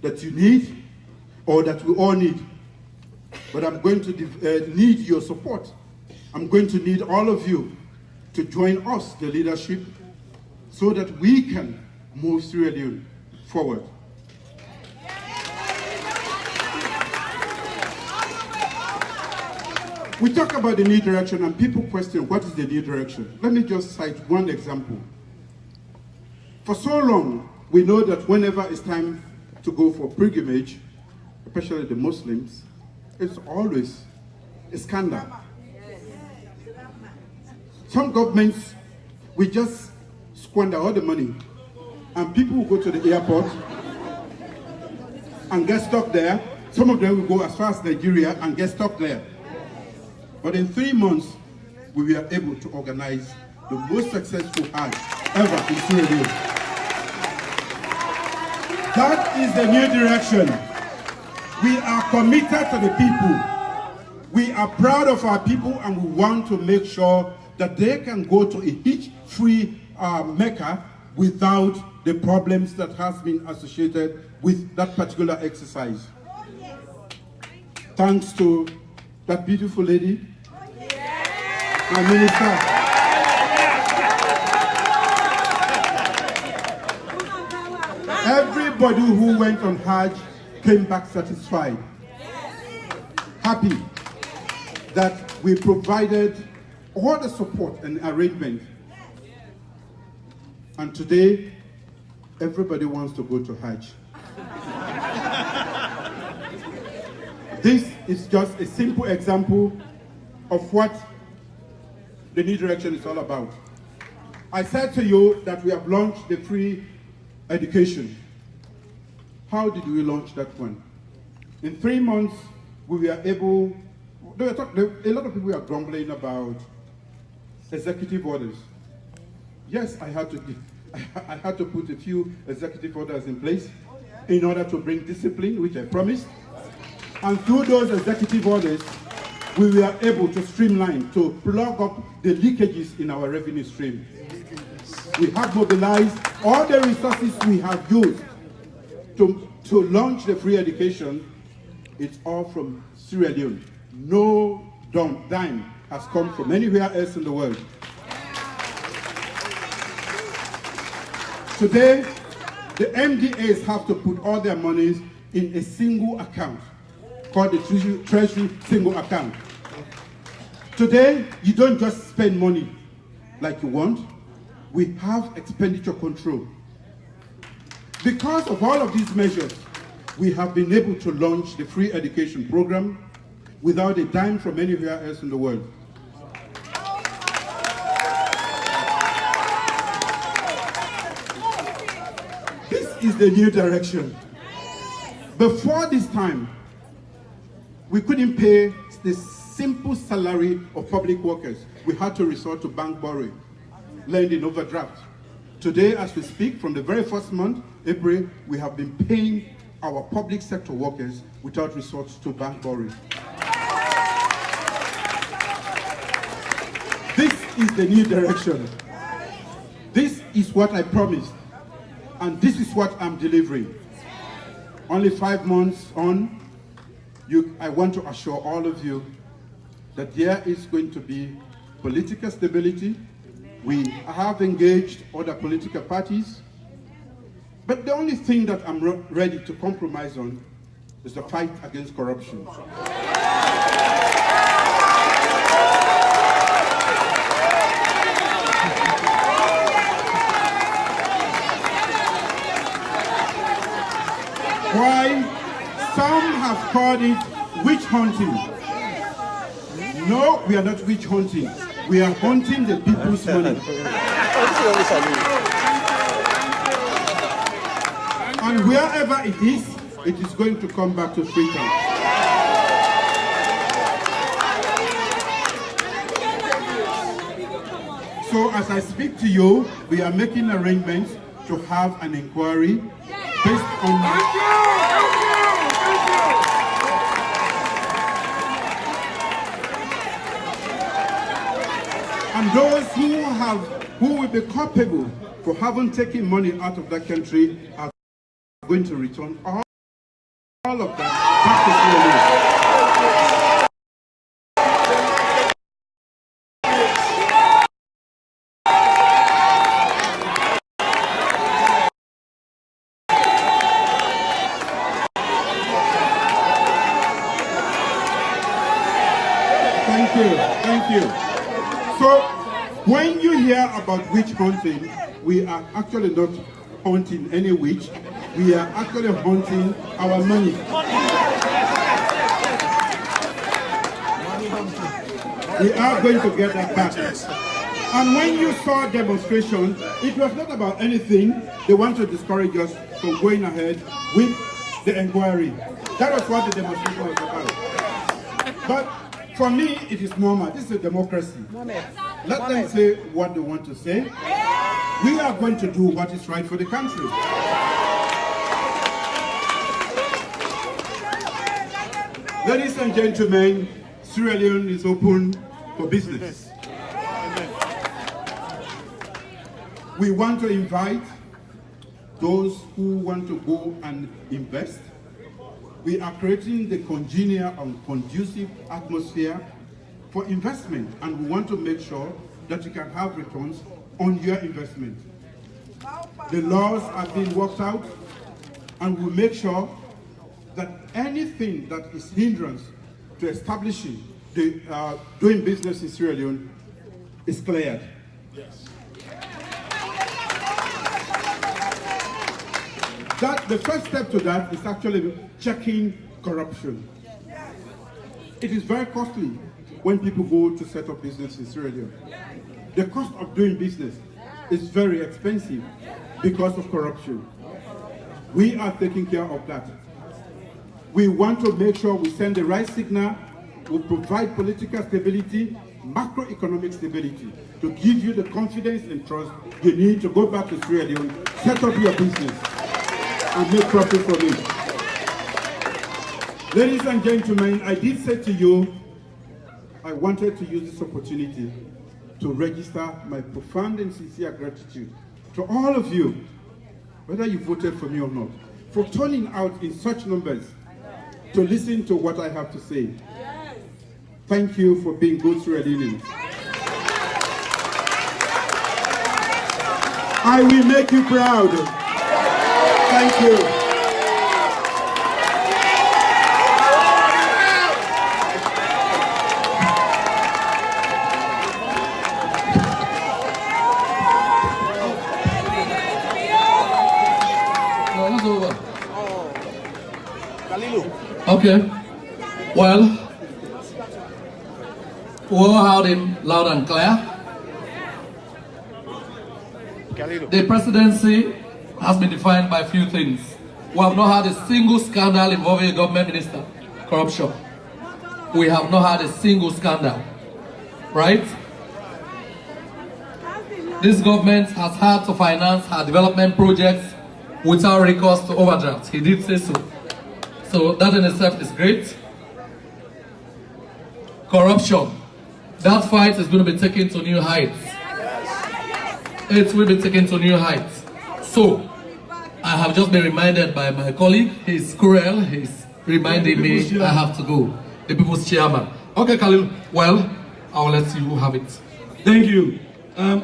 that you need or that we all need. But I'm going to need your support. I'm going to need all of you to join us, the leadership, so that we can move Sierra Leone forward. We talk about the new direction and people question, what is the new direction? Let me just cite one example. For so long, we know that whenever it's time to go for pilgrimage, especially the Muslims, it's always a scandal. Some governments, we just squander all the money, and people will go to the airport and get stuck there. Some of them will go as far as Nigeria and get stuck there. But in 3 months, we were able to organize the most successful Hajj ever in Sierra Leone. That is the new direction. We are committed to the people. We are proud of our people, and we want to make sure that they can go to a hitch-free Mecca without the problems that has been associated with that particular exercise. Thanks to that beautiful lady, my minister. Everybody who went on Hajj came back satisfied, happy that we provided all the support and arrangement. And today, everybody wants to go to Hajj. This is just a simple example of what the new direction is all about. I said to you that we have launched the free education. How did we launch that one? In 3 months, we were able, a lot of people are grumbling about executive orders. Yes, I had to put a few executive orders in place in order to bring discipline, which I promised. And through those executive orders, we were able to streamline, to plug up the leakages in our revenue stream. We have mobilized all the resources we have used to launch the free education. It's all from Sierra Leone. No dime has come from anywhere else in the world. Today, the MDAs have to put all their monies in a single account called the Treasury Single Account. Today, you don't just spend money like you want. We have expenditure control. Because of all of these measures, we have been able to launch the free education program without a dime from anywhere else in the world. This is the new direction. Before this time, we couldn't pay the simple salary of public workers. We had to resort to bank borrowing, lending overdraft. Today, as we speak, from the very first month, April, we have been paying our public sector workers without resort to bank borrowing. This is the new direction. This is what I promised, and this is what I'm delivering. Only 5 months on, I want to assure all of you that there is going to be political stability. We have engaged other political parties, but the only thing that I'm ready to compromise on is the fight against corruption. Why? Some have called it witch hunting. No, we are not witch hunting. We are hunting the people's money. And wherever it is going to come back to Freetown. So as I speak to you, we are making arrangements to have an inquiry based on... And those who will be culpable for having taken money out of that country are going to return all all of that back to Sierra Leone. Thank you. So, when you hear about witch hunting, we are actually not hunting any witch. We are actually hunting our money. We are going to get that back. And when you saw demonstration, it was not about anything. They want to discourage us from going ahead with the inquiry. That was what the demonstration was about. But for me, it is normal. This is a democracy. Let them say what they want to say. We are going to do what is right for the country. Ladies and gentlemen, Sierra Leone is open for business. We want to invite those who want to go and invest. We are creating the congenial and conducive atmosphere for investment, and we want to make sure that you can have returns on your investment. The laws are being worked out, and we make sure that anything that is hindrance to establishing the doing business in Sierra Leone is cleared. Yes. The first step to that is actually checking corruption. It is very costly when people go to set up business in Sierra Leone. The cost of doing business is very expensive because of corruption. We are taking care of that. We want to make sure we send the right signal, we provide political stability, macroeconomic stability, to give you the confidence and trust you need to go back to Sierra Leone, set up your business, and make profit from it. Ladies and gentlemen, I did say to you, I wanted to use this opportunity to register my profound and sincere gratitude to all of you, whether you voted for me or not, for turning out in such numbers to listen to what I have to say. Thank you for being good Sierra Leoneans. I will make you proud. Thank you. Okay. Well, we all heard him loud and clear. The presidency has been defined by a few things. We have not had a single scandal involving a government minister. Corruption. We have not had a single scandal. Right? This government has had to finance her development projects without recourse to overdraft. He did say so. So that in itself is great. Corruption. That fight is going to be taken to new heights. It will be taken to new heights. So, I have just been reminded by my colleague, he's cruel, he's reminding me I have to go. The people's chairman. Okay, Khalil, well, I'll let you have it. Thank you.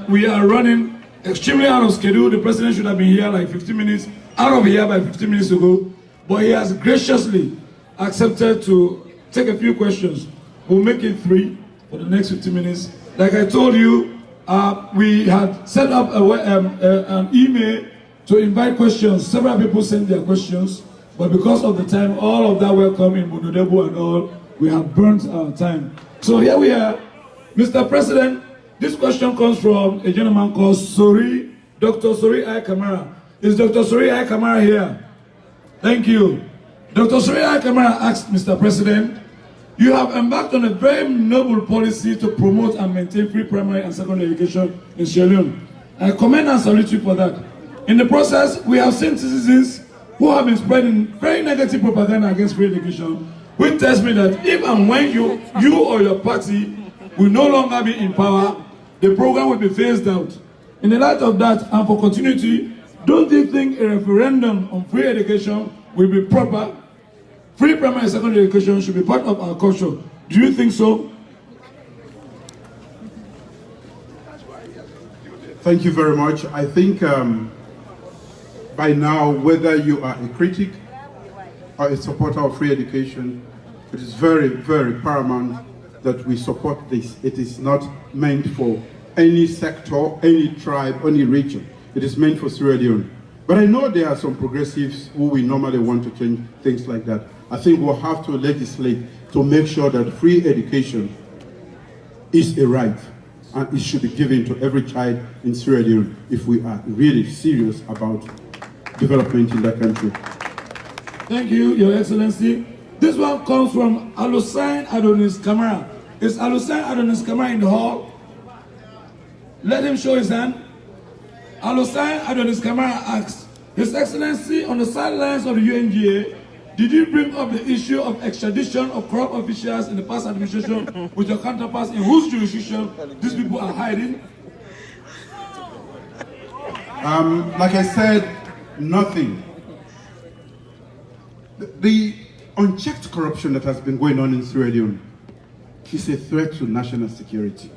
We are running extremely out of schedule. The president should have been here like 15 minutes, out of here by 15 minutes ago. But he has graciously accepted to take a few questions. We'll make it 3 for the next 15 minutes. Like I told you, we had set up an email to invite questions. Several people sent their questions, but because of the time, all of that welcome in Monodebo and all, we have burnt our time. So here we are. Mr. President, this question comes from a gentleman called Sori, Dr. Sori I. Kamara. Is Dr. Sori I. Kamara here? Thank you. Dr. Sori I. Kamara asked Mr. President, you have embarked on a very noble policy to promote and maintain free primary and secondary education in Sierra Leone. I commend and salute you for that. In the process, we have seen citizens who have been spreading very negative propaganda against free education, which tells me that if and when you or your party will no longer be in power, the program will be phased out. In the light of that, and for continuity, don't you think a referendum on free education will be proper? free primary and secondary education should be part of our culture. Do you think so? Thank you very much. I think by now, whether you are a critic or a supporter of free education, it is very, very paramount that we support this. It is not meant for any sector, any tribe, any region. It is meant for Sierra Leone. But I know there are some progressives who will normally want to change things like that. I think we'll have to legislate to make sure that free education is a right and it should be given to every child in Sierra Leone if we are really serious about development in that country. Thank you, Your Excellency. This one comes from Alusain Adonis Kamara. Is Alusain Adonis Kamara in the hall? Let him show his hand. Alusain Adonis Kamara asks, His Excellency, on the sidelines of the UNGA, did you bring up the issue of extradition of corrupt officials in the past administration with your counterparts in whose jurisdiction these people are hiding? Like I said, nothing. The unchecked corruption that has been going on in Sierra Leone is a threat to national security.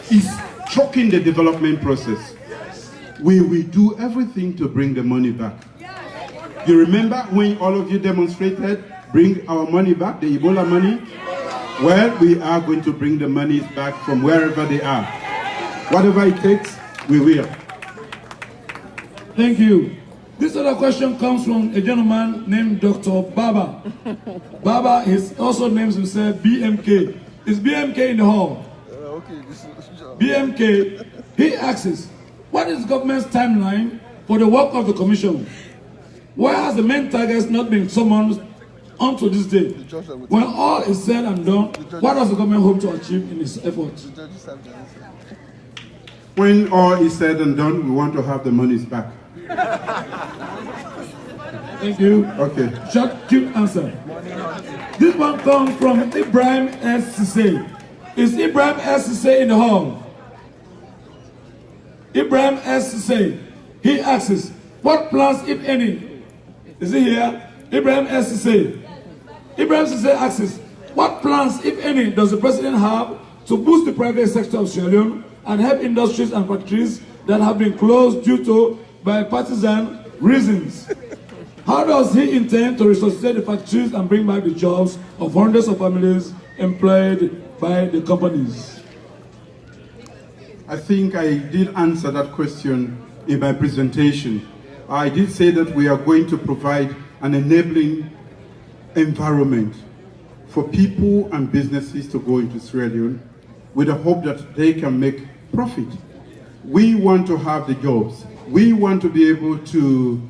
It's choking the development process. We will do everything to bring the money back. You remember when all of you demonstrated, bring our money back, the Ebola money? Well, we are going to bring the monies back from wherever they are. Whatever it takes, we will. Thank you. This other question comes from a gentleman named Dr. Baba. Baba is also names himself BMK. Is BMK in the hall? BMK, he asks, what is government's timeline for the work of the commission? Why has the main targets not been summoned unto this day? When all is said and done, what does the government hope to achieve in its efforts? When all is said and done, we want to have the monies back. Thank you. Okay. Short, cute answer. This one comes from Ibrahim S. Sise. Is Ibrahim S. Sise in the hall? Ibrahim S. Sise. He asks, what plans, if any, is he here? Ibrahim S. Sise. Ibrahim Sise asks, what plans, if any, does the president have to boost the private sector of Sierra Leone and help industries and factories that have been closed due to bipartisan reasons? How does he intend to resuscitate the factories and bring back the jobs of hundreds of families employed by the companies? I think I did answer that question in my presentation. I did say that we are going to provide an enabling environment for people and businesses to go into Sierra Leone with the hope that they can make profit. We want to have the jobs. We want to be able to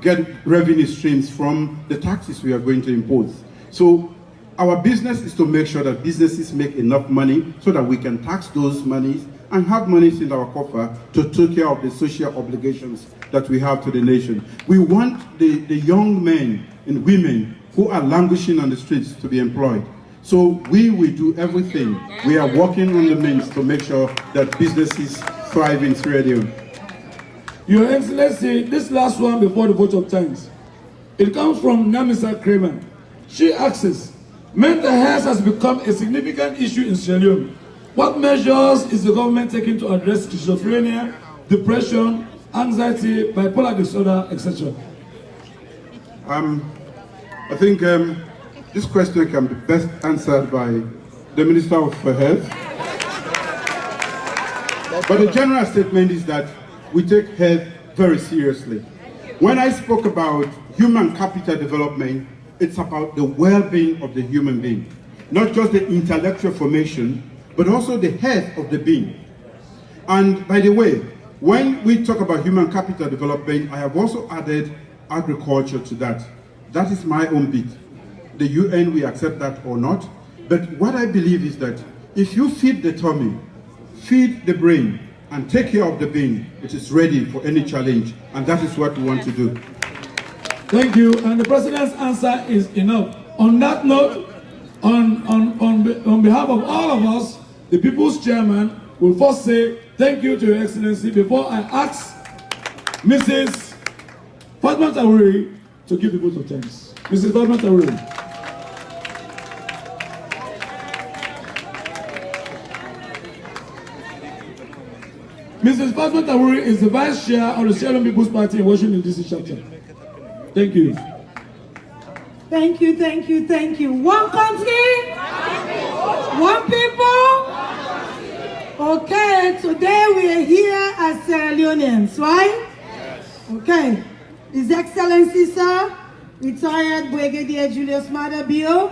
get revenue streams from the taxes we are going to impose. So our business is to make sure that businesses make enough money so that we can tax those monies and have monies in our coffer to take care of the social obligations that we have to the nation. We want the young men and women who are languishing on the streets to be employed. So we will do everything. We are working on the means to make sure that businesses thrive in Sierra Leone. Your Excellency, this last one before the vote of thanks. It comes from Namisa Kramer. She asks, mental health has become a significant issue in Sierra Leone. What measures is the government taking to address schizophrenia, depression, anxiety, bipolar disorder, etc.? I think this question can be best answered by the Minister of Health. But the general statement is that we take health very seriously. When I spoke about human capital development, it's about the well-being of the human being. Not just the intellectual formation, but also the health of the being. And by the way, when we talk about human capital development, I have also added agriculture to that. That is my own bit. The UN will accept that or not. But what I believe is that if you feed the tummy, feed the brain, and take care of the being, it is ready for any challenge. And that is what we want to do. Thank you. And the President's answer is enough. On that note, on behalf of all of us, the People's Chairman will first say thank you to Your Excellency before I ask Mrs. Fatma Tawuri to give the vote of thanks. Mrs. Fatma Tawuri. Mrs. Fatma Tawuri is the Vice Chair of the Sierra Leone People's Party in Washington, D.C. chapter. Thank you. Thank you, thank you, thank you. One country? One people? Okay, today we are here as Sierra Leoneans, right? Okay. His Excellency, sir, retired Brigadier Julius Maada Bio,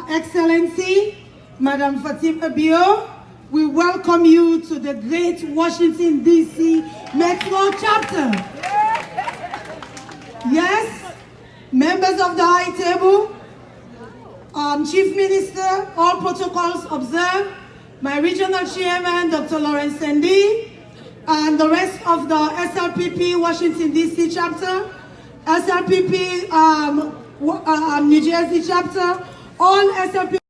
Excellency, Madam Fatima Bio, we welcome you to the great Washington, D.C. Metro chapter. Yes, members of the High Table, Chief Minister, all protocols observed, my regional chairman, Dr. Lawrence Sendi, and the rest of the SLPP Washington, D.C. chapter, SLPP New Jersey chapter, all SLPP